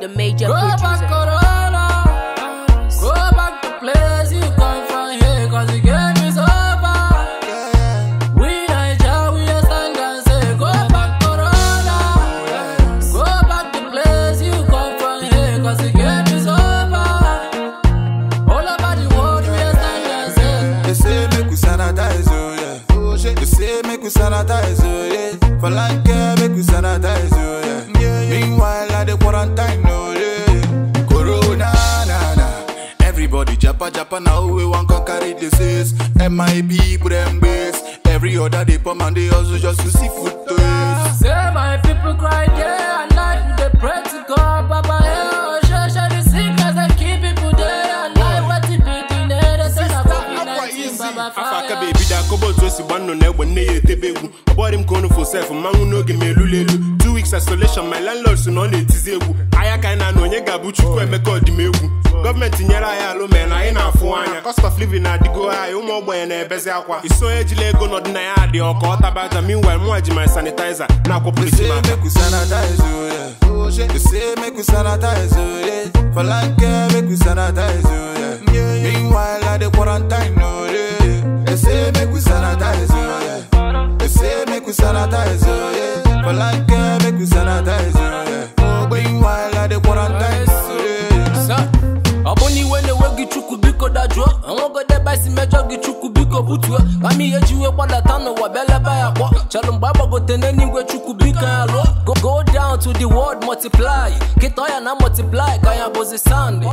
the major go producer. Back Corona. Go back to place you come from here, cause the game is over. We Naija, we are stand and say, go back Corona. Go back to place you come from here, cause the game is over. All over the world, we are stand and say. They say make we sanitize, oh yeah. They say make we sanitize, oh yeah. For like make we sanitize, oh yeah. Meanwhile, I the quarantine, oh yeah. Corona, na na. Everybody japa now we want to carry disease. MIB put them base. Every other day, pom and they also just to see food to eat. Say my people cry day and night, they pray to God, Papa, oh, share the sickness and keep people there and night. What the people there, they say na COVID-19, Baba, Afaka baby da kobo to si one no ne when they tebegu. About him kono for self, mangu no give me lulelu. 2 weeks isolation, my landlord so no ne tizewu. Aya kaina no nye gabuchu ko emeko di mewu. Government nyera ya lo men na ina afo anya. Cost of living na digo high, umo boy na ebeze akwa. Iso ejile go no na ya de oko tabata meanwhile mo aji my sanitizer. Na ko police ma. Make we sanitize, oh yeah. They say make we sanitize, oh yeah. For like make we sanitize, oh yeah. Meanwhile, I the quarantine, oh yeah. They say make we sanitize, oh yeah. They say make we sanitize, oh yeah. For like make we sanitize, oh yeah. Meanwhile, I the quarantine, oh yeah. Aboni wene wegi chuku biko dajwa. Anwogo de baisi mejo gi chuku biko butwe. Kami yejiwe wala tano wa bele baya kwa. Chalumbaba go teneni ngwe chuku bika ya lo. Go down to the world multiply. Kitoya na multiply kaya bozi sande.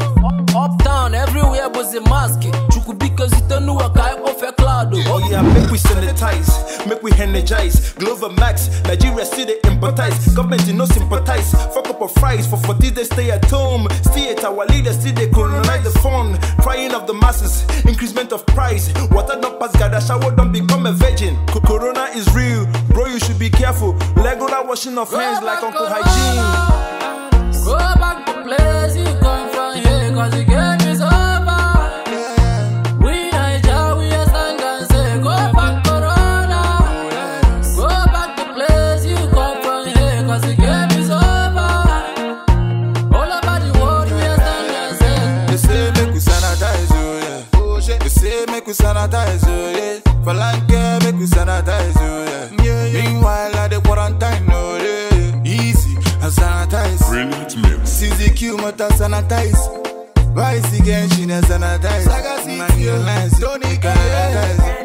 Uptown everywhere bozi maski. Chuku biko zitenu wa kaya ofe cloudo. Oh yeah, make we sanitize, make we energize. Glover Max, Nigeria still they empathize. Government no sympathize. Fuck up of fries for 40 days stay at home. Stay at our leaders still they colonize the phone. Crying of the masses, increasement of price. Water don't pass, gather shower don't become a virgin. Corona is real, bro you should be careful. Regular washing of hands like Uncle Hygiene. Go back to place you come from here, cause the game is over. We Naija, we are stand and say, go back Corona. Go back to place you come from here, cause the game is over. All over the world, we are stand and say. They say make we sanitize, oh yeah. They say make we sanitize, oh yeah. For like make we sanitize, oh yeah. Meanwhile, I the quarantine, oh yeah. Easy, I sanitize. Brilliant mix. CZQ mata sanitize. Vice again, she na sanitize. Saga CTO, don't need sanitize.